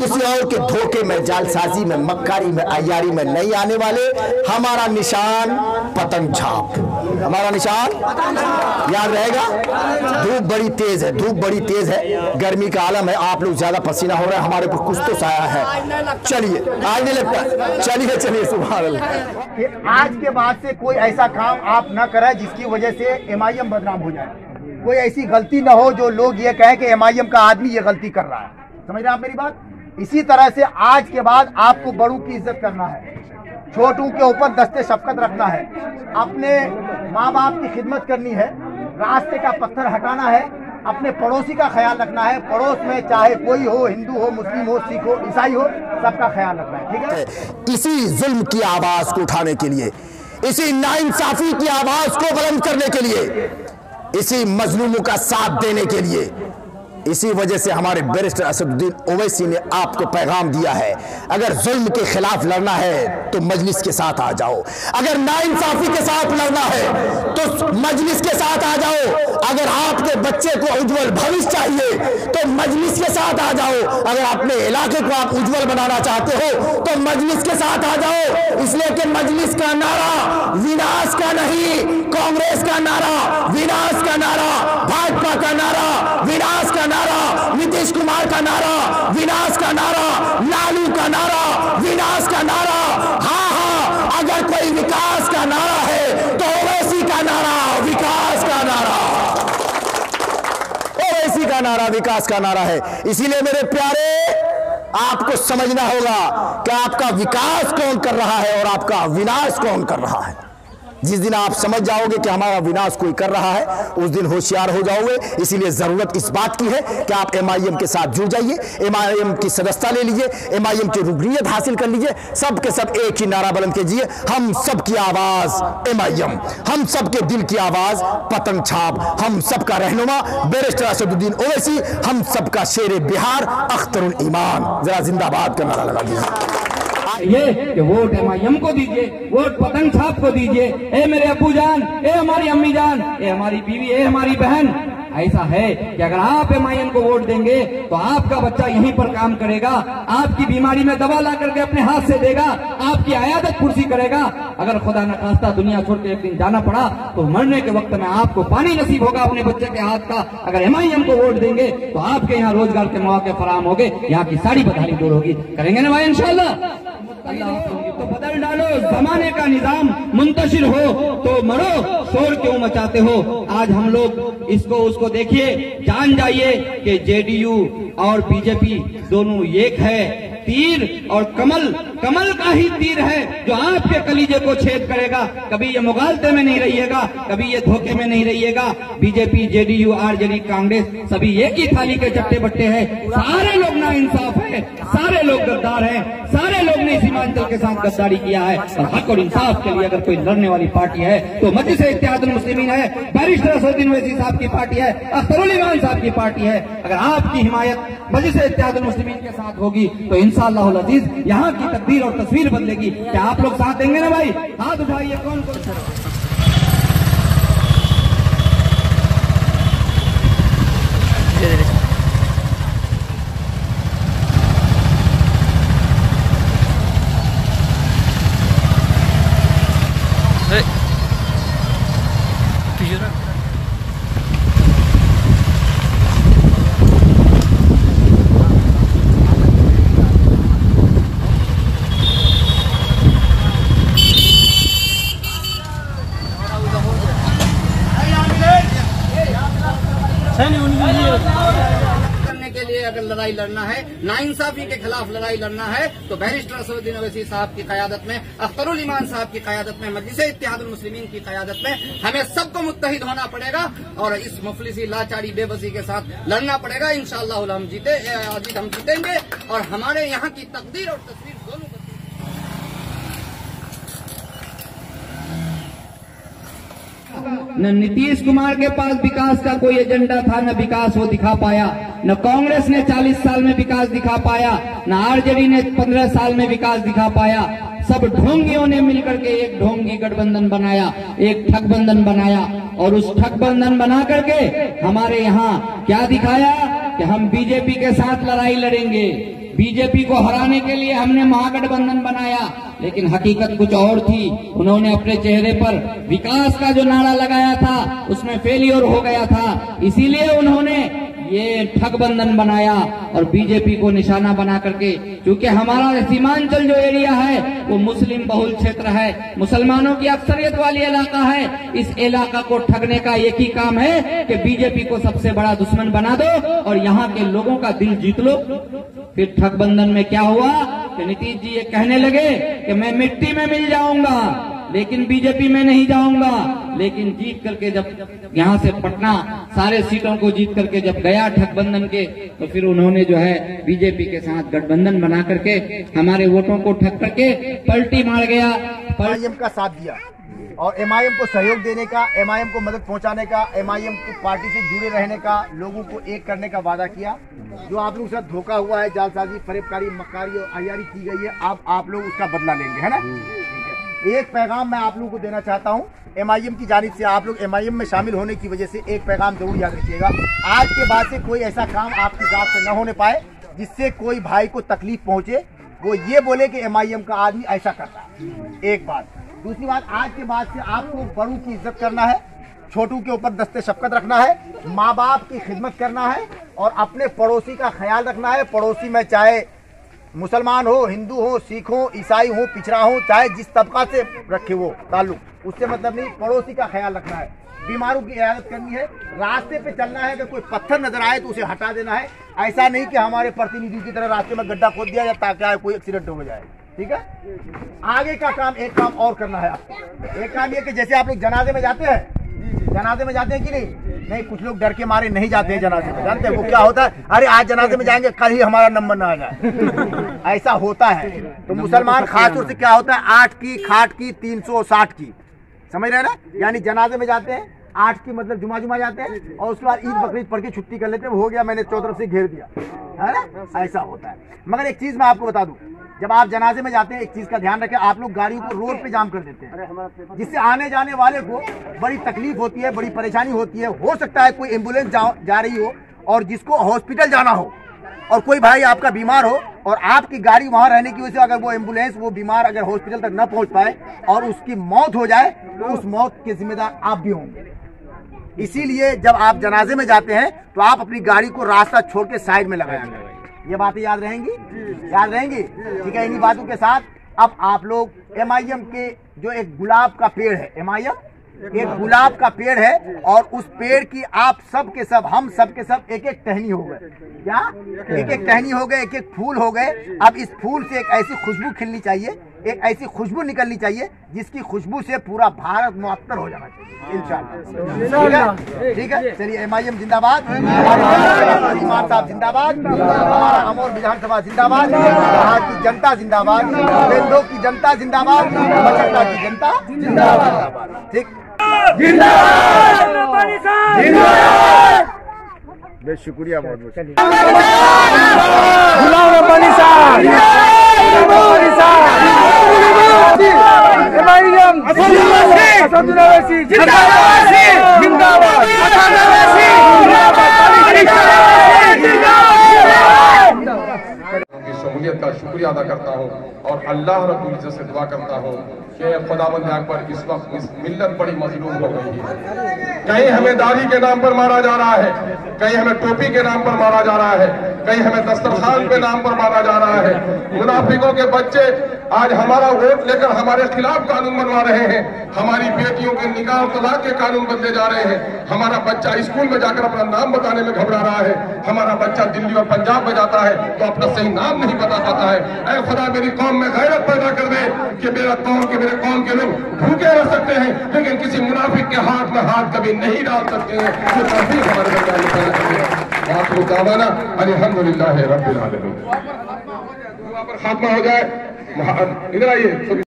किसी और के धोखे में, जालसाजी में, मक्कारी में, अय्यारी में नहीं आने वाले। हमारा निशान पतंग छाप, हमारा निशान याद रहेगा। धूप बड़ी तेज है, धूप बड़ी तेज है, गर्मी का आलम है, आप लोग ज्यादा पसीना हो रहा है, हमारे ऊपर कुछ तो साया है। चलिए आज नहीं लगता, चलिए चलिए सुभान अल्लाह। आज के बाद से कोई ऐसा काम आप न करें जिसकी वजह से MIM बदनाम हो जाए। कोई ऐसी गलती न हो जो लोग ये कहें कि MIM का आदमी ये गलती कर रहा है। समझ रहे हैं आप मेरी बात। इसी तरह से आज के बाद आपको बड़ों की इज्जत करना है, छोटों के ऊपर दस्ते शफकत रखना है, अपने माँ बाप की खिदमत करनी है, रास्ते का पत्थर हटाना है, अपने पड़ोसी का ख्याल रखना है। पड़ोस में चाहे कोई हो, हिंदू हो, मुस्लिम हो, सिख हो, ईसाई हो, सबका ख्याल रखना है। ठीक है। इसी जुल्म की आवाज को उठाने के लिए, इसी नाइंसाफी की आवाज को बुलंद करने के लिए, इसी मजलूमों का साथ देने के लिए, इसी वजह से हमारे बैरिस्टर असदुद्दीन ओवैसी ने आपको पैगाम दिया है, अगर जुल्म के खिलाफ लड़ना है तो मजलिस के साथ आ जाओ, अगर नाइंसाफी के साथ लड़ना है तो मजलिस के साथ आ जाओ, अगर आपके बच्चे को उज्जवल भविष्य चाहिए तो मजलिस के साथ आ जाओ, अगर अपने इलाके को आप उज्जवल बनाना चाहते हो तो मजलिस के साथ आ जाओ। इसलिए कि मजलिस का नारा विनाश का नहीं, कांग्रेस का नारा विनाश का नारा, भाजपा का नारा विनाश का नारा, नीतीश कुमार का नारा विनाश का नारा, लालू का नारा विनाश का नारा। हाँ हाँ, अगर कोई विकास का नारा है तो ओवैसी का नारा विकास का नारा, ओवैसी का नारा विकास का नारा है। इसीलिए मेरे प्यारे, आपको समझना होगा कि आपका विकास कौन कर रहा है और आपका विनाश कौन कर रहा है। जिस दिन आप समझ जाओगे कि हमारा विनाश कोई कर रहा है, उस दिन होशियार हो जाओगे। इसीलिए जरूरत इस बात की है कि आप MIM के साथ जुड़ जाइए, MIM की सदस्यता ले लीजिए, MIM की रुकनीयत हासिल कर लीजिए। सब के सब एक ही नारा बुलंद कीजिए, हम सब की आवाज MIM, हम सब के दिल की आवाज पतंग छाप, हम सब का रहनुमा बैरिस्टर असदुद्दीन ओवैसी, हम सब का शेर बिहार अख्तरुल ईमान। जरा जिंदाबाद का नारा लगा दीजिए। ये कि वोट MIM को दीजिए, वोट पतंग छाप को दीजिए। ए मेरे अब्बू जान, ए हमारी अम्मी जान, ए हमारी बीवी, ए हमारी बहन, ऐसा है कि अगर आप MIM को वोट देंगे तो आपका बच्चा यहीं पर काम करेगा, आपकी बीमारी में दवा ला करके अपने हाथ से देगा, आपकी आयादत कुर्सी करेगा। अगर खुदा न खास्ता दुनिया छोड़ के एक दिन जाना पड़ा तो मरने के वक्त में आपको पानी नसीब होगा अपने बच्चे के हाथ का। अगर MIM को वोट देंगे तो आपके यहाँ रोजगार के मौके फराम होंगे, यहाँ की सारी बदहाली दूर होगी। करेंगे ना भाई इंशाल्लाह। तो बदल डालो जमाने का निजाम, मुंतशिर हो तो मरो, शोर क्यों मचाते हो। आज हम लोग इसको उसको देखिए, जान जाइए कि JDU और BJP दोनों एक है। तीर और कमल, कमल का ही तीर है जो आपके कलीजे को छेद करेगा। कभी ये मुगालते में नहीं रहिएगा, कभी ये धोखे में नहीं रहिएगा। BJP, JDU, RJD, कांग्रेस सभी एक ही थाली के चट्टे बट्टे हैं। सारे लोग नाइंसाफ है, सारे लोग गद्दार हैं, सारे लोग ने सीमांचल के साथ गद्दारी किया है। और हक और इंसाफ के लिए अगर कोई लड़ने वाली पार्टी है तो मजलिस इत्तेहादुल मुस्लिमीन है, बैरिस्टर असदुद्दीन ओवैसी साहब की पार्टी है, अख्तरुल ईमान साहब की पार्टी है। अगर आपकी हिमायत मजलिस इत्तेहादुल मुस्लिमीन के साथ होगी तो इंशाअल्लाह अज़ीज यहाँ की तकदीर और तस्वीर बदलेगी। क्या आप लोग साथ देंगे ना भाई? हाथ उठाइए। कौन कौन करने के लिए अगर लड़ाई लड़ना है, नाइंसाफी के खिलाफ लड़ाई लड़ना है तो बैरिस्टर असदुद्दीन ओवैसी साहब की क़यादत में, अख्तरुल ईमान साहब की क़यादत में, मजलिस इत्तेहादुल मुस्लिमीन की क़यादत में हमें सबको मुत्तहिद होना पड़ेगा और इस मुफलिसी, लाचारी, बेबसी के साथ लड़ना पड़ेगा। इंशाअल्लाह हम जीतेंगे और हमारे यहाँ की तकदीर और तस्वीर दोनों न नीतीश कुमार के पास विकास का कोई एजेंडा था, न विकास वो दिखा पाया, न कांग्रेस ने 40 साल में विकास दिखा पाया, न RJD ने 15 साल में विकास दिखा पाया। सब ढोंगियों ने मिलकर के एक ढोंगी गठबंधन बनाया, एक ठगबंधन बनाया और उस ठगबंधन बना करके हमारे यहाँ क्या दिखाया कि हम BJP के साथ लड़ाई लड़ेंगे। बीजेपी को हराने के लिए हमने महागठबंधन बनाया, लेकिन हकीकत कुछ और थी। उन्होंने अपने चेहरे पर विकास का जो नारा लगाया था उसमें फेलियर हो गया था, इसीलिए उन्होंने ये ठगबंधन बनाया और बीजेपी को निशाना बना करके, क्योंकि हमारा सीमांचल जो एरिया है वो मुस्लिम बहुल क्षेत्र है, मुसलमानों की अक्सरियत वाली इलाका है। इस इलाका को ठगने का एक ही काम है कि बीजेपी को सबसे बड़ा दुश्मन बना दो और यहाँ के लोगों का दिल जीत लो। फिर ठगबंधन में क्या हुआ कि नीतीश जी ये कहने लगे कि मैं मिट्टी में मिल जाऊंगा लेकिन बीजेपी में नहीं जाऊंगा। लेकिन जीत करके जब यहाँ से पटना सारे सीटों को जीत करके जब गया ठगबंधन के, तो फिर उन्होंने जो है बीजेपी के साथ गठबंधन बना करके हमारे वोटों को ठग करके पलटी मार गया। एमआईएम का साथ दिया और एमआईएम को सहयोग देने का, एमआईएम को मदद पहुंचाने का, एमआईएम की पार्टी से जुड़े रहने का, लोगों को एक करने का वादा किया। जो आप लोगों के साथ धोखा हुआ है, जालसाजी, फरेबकारी, मक्कारी और अय्यारी की गई है, आप लोग उसका बदला लेंगे, है ना। एक पैगाम मैं आप लोगों को देना चाहता हूं एमआईएम की जानिब से। आप लोग एमआईएम में शामिल होने की वजह से एक पैगाम जरूर याद रखिएगा। आज के बाद से कोई ऐसा काम आपकी जात से न होने पाए जिससे कोई भाई को तकलीफ पहुंचे, वो ये बोले कि एमआईएम का आदमी ऐसा करता है। एक बात। दूसरी बात, आज के बाद से आपको बड़ों की इज्जत करना है, छोटू के ऊपर दस्ते शफकत रखना है, माँ बाप की खिदमत करना है और अपने पड़ोसी का ख्याल रखना है। पड़ोसी में चाहे मुसलमान हो, हिंदू हो, सिख हो, ईसाई हो, पिछड़ा हो, चाहे जिस तबका से रखे वो ताल्लुक, उससे मतलब नहीं, पड़ोसी का ख्याल रखना है। बीमारों की इयादत करनी है। रास्ते पे चलना है, अगर कोई पत्थर नजर आए तो उसे हटा देना है। ऐसा नहीं कि हमारे प्रतिनिधि की तरह रास्ते में गड्ढा खोद दिया जाए ताकि कोई एक्सीडेंट हो जाए, ठीक है। आगे का काम, एक काम और करना है आपको। एक काम ये कि जैसे आप लोग जनाजे में जाते हैं, जनाजे में जाते हैं कि नहीं, कुछ लोग डर के मारे नहीं जाते हैं जनाजे में। जानते हैं वो क्या होता है? अरे आज जनाजे में जाएंगे, कल ही हमारा नंबर ना आ जाए। ऐसा होता है। तो मुसलमान खासतौर से क्या होता है, 8 की खाट की 360 की, समझ रहे हैं ना। यानी जनाजे में जाते हैं, 8 की मतलब जुमा जाते हैं और उसके बाद ईद बकरीद पढ़ के छुट्टी कर लेते हैं। हो गया, मैंने 4 तरफ से घेर दिया, है ना। ऐसा होता है। मगर एक चीज मैं आपको बता दूं, जब आप जनाजे में जाते हैं एक चीज का ध्यान रखें, आप लोग गाड़ियों को रोड पे जाम कर देते हैं, जिससे आने जाने वाले को बड़ी तकलीफ होती है, बड़ी परेशानी होती है। हो सकता है कोई एम्बुलेंस जा रही हो और जिसको हॉस्पिटल जाना हो और कोई भाई आपका बीमार हो और आपकी गाड़ी वहां रहने की वजह से अगर वो एम्बुलेंस, वो बीमार अगर हॉस्पिटल तक न पहुंच पाए और उसकी मौत हो जाए, तो उस मौत के जिम्मेदार आप भी होंगे। इसीलिए जब आप जनाजे में जाते हैं तो आप अपनी गाड़ी को रास्ता छोड़ के साइड में लगाएंगे। ये बातें याद रहेंगी, याद रहेंगी, ठीक है। इन्हीं बातों के साथ अब आप लोग एमआईएम के जो एक गुलाब का पेड़ है, एमआईएम एक गुलाब का पेड़ है और उस पेड़ की आप सब के सब, हम सब के सब एक एक टहनी हो गए। क्या? एक एक टहनी हो गए, एक एक फूल हो गए। अब इस फूल से एक ऐसी खुशबू खिलनी चाहिए, एक ऐसी खुशबू निकलनी चाहिए जिसकी खुशबू से पूरा भारत मुअत्तर हो जाना चाहिए, इंशाअल्लाह। ठीक है, चलिए। एमआईएम जिंदाबाद, इमाम साहब जिंदाबाद, हमारा अमोर विधानसभा जिंदाबाद, यहाँ की जनता जिंदाबाद, बेंदो की जनता जिंदाबाद, मचकला की जनता जिंदाबाद। ठीक, बहुत शुक्रिया, बहुत बहुत शमूलियत का शुक्रिया अदा करता हूँ और अल्लाह रब्बुल इज्जत से दुआ करता हूँ कि खुदावंद अकबर इस वक्त इस मिल्लत बड़ी मजलूम हो गई है। कहीं हमें दाढ़ी के नाम पर मारा जा रहा है, कहीं हमें टोपी के नाम पर मारा जा रहा है, कहीं हमें दस्तरखान के नाम पर मारा जा रहा है। मुनाफिकों के बच्चे आज हमारा वोट लेकर हमारे खिलाफ कानून बनवा रहे हैं, हमारी बेटियों के निकाह और तलाक के कानून बदले जा रहे हैं। हमारा बच्चा स्कूल में जाकर अपना नाम बताने में घबरा रहा है, हमारा बच्चा दिल्ली और पंजाब में जाता है तो अपना सही नाम नहीं बता पाता है। ऐ खुदा मेरी कौम में गैरत पैदा कर दे कि मेरे कौम के लोग भूखे रह सकते हैं लेकिन किसी मुनाफिक के हाथ में हाथ कभी नहीं डाल सकते हैं। जो काफी हमारे बच्चा अल्हम्दुलिल्लाह रब्बिल आलमीन। खात्मा हो जाए, इधर आइए।